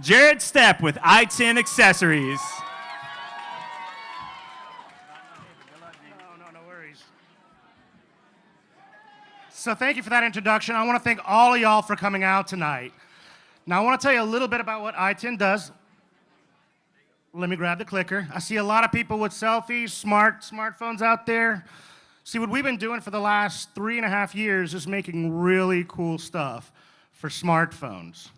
Jared Stepp with i10 Accessories. No worries. So thank you for that introduction. I want to thank all of y'all for coming out tonight. Now I want to tell you a little bit about what i10 does. Let me grab the clicker. I see a lot of people with selfies, smartphones out there. See, what we've been doing for the last 3.5 years is making really cool stuff for smartphones.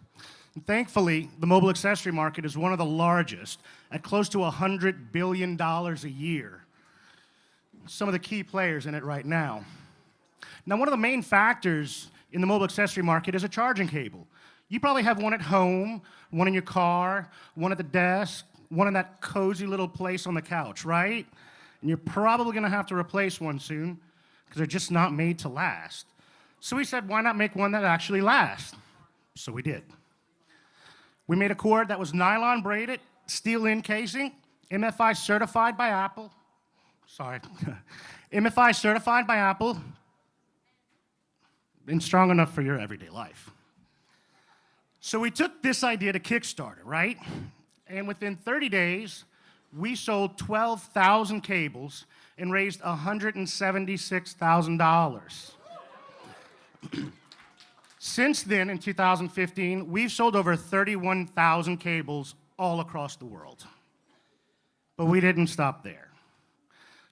And thankfully, the mobile accessory market is one of the largest, at close to $100 billion a year. Some of the key players in it right now. Now, one of the main factors in the mobile accessory market is a charging cable. You probably have one at home, one in your car, one at the desk, one in that cozy little place on the couch, right? And you're probably gonna have to replace one soon because they're just not made to last. So we said, why not make one that actually lasts? So we did. We made a cord that was nylon braided, steel encasing, MFI certified by Apple. Sorry, MFI certified by Apple, and strong enough for your everyday life. So we took this idea to Kickstarter, right? And within 30 days, we sold 12,000 cables and raised $176,000. Since then, in 2015, we've sold over 31,000 cables all across the world. But we didn't stop there.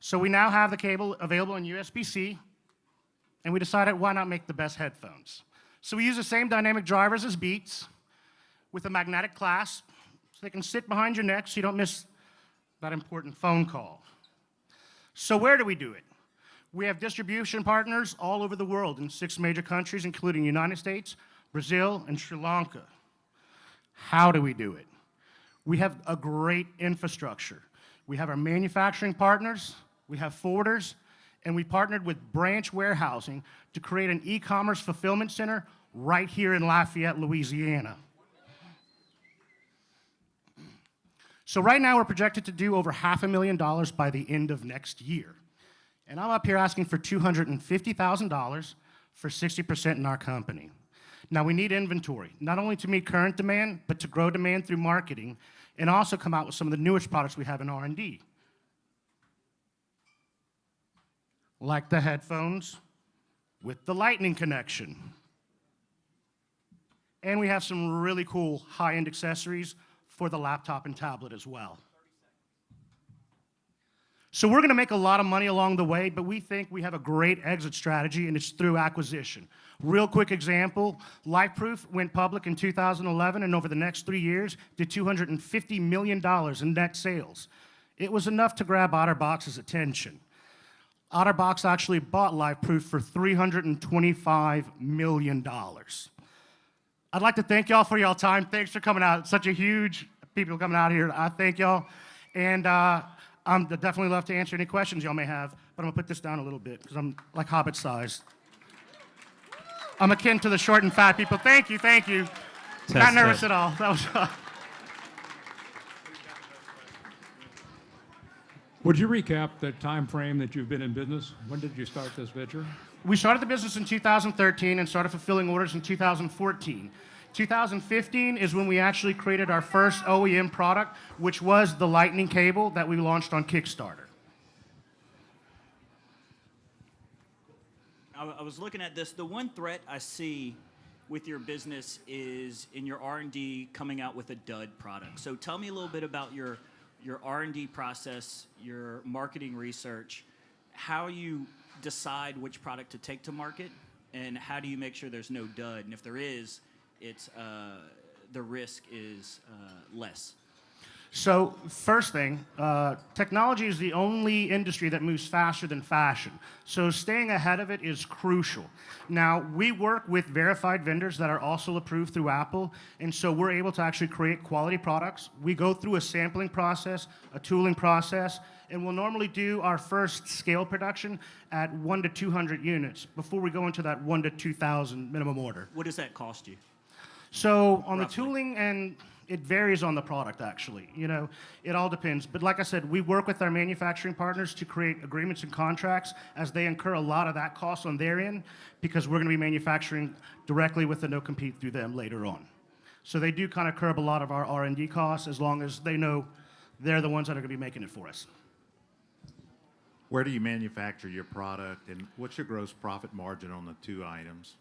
So we now have the cable available in USB-C, and we decided why not make the best headphones. So we use the same dynamic drivers as Beats with a magnetic clasp, so they can sit behind your neck so you don't miss that important phone call. So where do we do it? We have distribution partners all over the world in 6 major countries, including the United States, Brazil, and Sri Lanka. How do we do it? We have a great infrastructure. We have our manufacturing partners, we have forwarders, and we partnered with Branch Warehousing to create an e-commerce fulfillment center right here in Lafayette, Louisiana. So right now we're projected to do over $500,000 by the end of next year. And I'm up here asking for $250,000 for 60% in our company. Now we need inventory, not only to meet current demand, but to grow demand through marketing and also come out with some of the newest products we have in R&D. Like the headphones with the lightning connection. And we have some really cool high-end accessories for the laptop and tablet as well. So we're gonna make a lot of money along the way, but we think we have a great exit strategy, and it's through acquisition. Real quick example, LifeProof went public in 2011, and over the next 3 years, did $250 million in net sales. It was enough to grab OtterBox's attention. OtterBox actually bought LifeProof for $325 million. I'd like to thank y'all for y'all time. Thanks for coming out. It's such a huge people coming out here. I thank y'all. And I'm definitely love to answer any questions y'all may have, but I'm gonna put this down a little bit because I'm like Hobbit sized. I'm akin to the short and fat people. Thank you, thank you. Not nervous at all. That was. Would you recap the time frame that you've been in business? When did you start this venture? We started the business in 2013 and started fulfilling orders in 2014. 2015 is when we actually created our first OEM product, which was the lightning cable that we launched on Kickstarter. I was looking at this. The one threat I see with your business is in your R&D coming out with a dud product. So tell me a little bit about your R&D process, your marketing research, how you decide which product to take to market, and how do you make sure there's no dud? And if there is, it's the risk is less. So first thing, technology is the only industry that moves faster than fashion. So staying ahead of it is crucial. Now, we work with verified vendors that are also approved through Apple, and so we're able to actually create quality products. We go through a sampling process, a tooling process, and we'll normally do our first scale production at 1 to 200 units before we go into that 1 to 2,000 minimum order. What does that cost you? So on Roughly. the tooling, and it varies on the product actually, you know, it all depends. But like I said, we work with our manufacturing partners to create agreements and contracts as they incur a lot of that cost on their end because we're gonna be manufacturing directly with the no compete through them later on. So they do kind of curb a lot of our R&D costs as long as they know they're the ones that are going to be making it for us. Where do you manufacture your product, and what's your gross profit margin on the two items?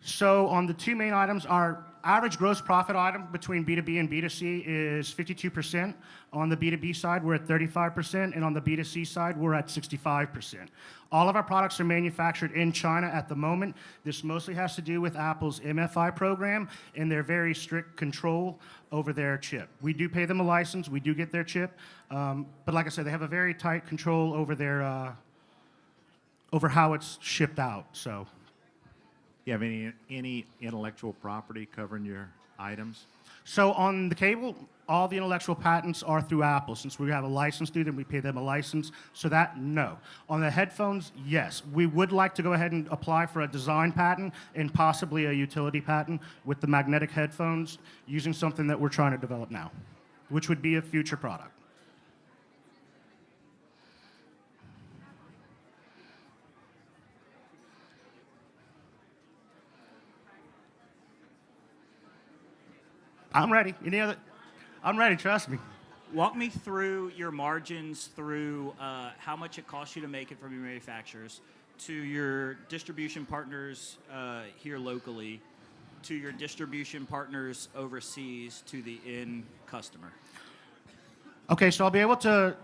So on the two main items, our average gross profit item between B2B and B2C is 52%. On the B2B side, we're at 35%, and on the B2C side, we're at 65%. All of our products are manufactured in China at the moment. This mostly has to do with Apple's MFI program and their very strict control over their chip. We do pay them a license, we do get their chip, but like I said, they have a very tight control over their over how it's shipped out. So. You have any intellectual property covering your items? So on the cable, all the intellectual patents are through Apple. Since we have a license through them, we pay them a license. So that, no. On the headphones, yes. We would like to go ahead and apply for a design patent and possibly a utility patent with the magnetic headphones using something that we're trying to develop now, which would be a future product. I'm ready. I'm ready, trust me. Walk me through your margins, through how much it costs you to make it from your manufacturers, to your distribution partners here locally, to your distribution partners overseas, to the end customer. Okay, so I'll be able to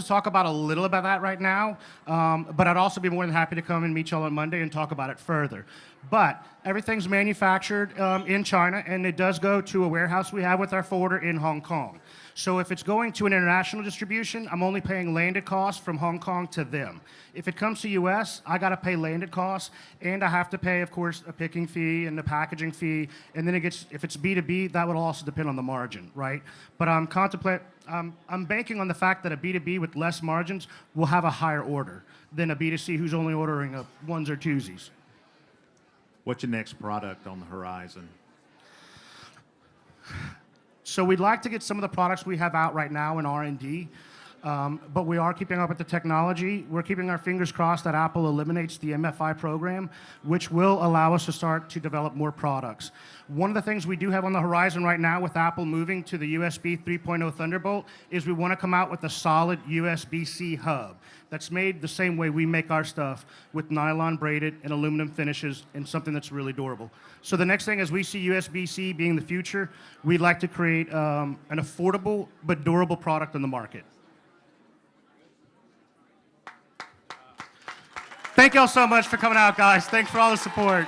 talk about a little about that right now, but I'd also be more than happy to come and meet y'all on Monday and talk about it further. But everything's manufactured in China, and it does go to a warehouse we have with our forwarder in Hong Kong. So if it's going to an international distribution, I'm only paying landed costs from Hong Kong to them. If it comes to US, I gotta pay landed costs, and I have to pay, of course, a picking fee and the packaging fee, and then if it's B2B, that would also depend on the margin, right? But I'm banking on the fact that a B2B with less margins will have a higher order than a B2C who's only ordering ones or twosies. What's your next product on the horizon? So we'd like to get some of the products we have out right now in R&D, but we are keeping up with the technology. We're keeping our fingers crossed that Apple eliminates the MFI program, which will allow us to start to develop more products. One of the things we do have on the horizon right now with Apple moving to the USB 3.0 Thunderbolt is we want to come out with a solid USB-C hub that's made the same way we make our stuff, with nylon braided and aluminum finishes and something that's really durable. So the next thing, as we see USB-C being the future, we'd like to create an affordable but durable product on the market. Thank y'all so much for coming out, guys. Thanks for all the support.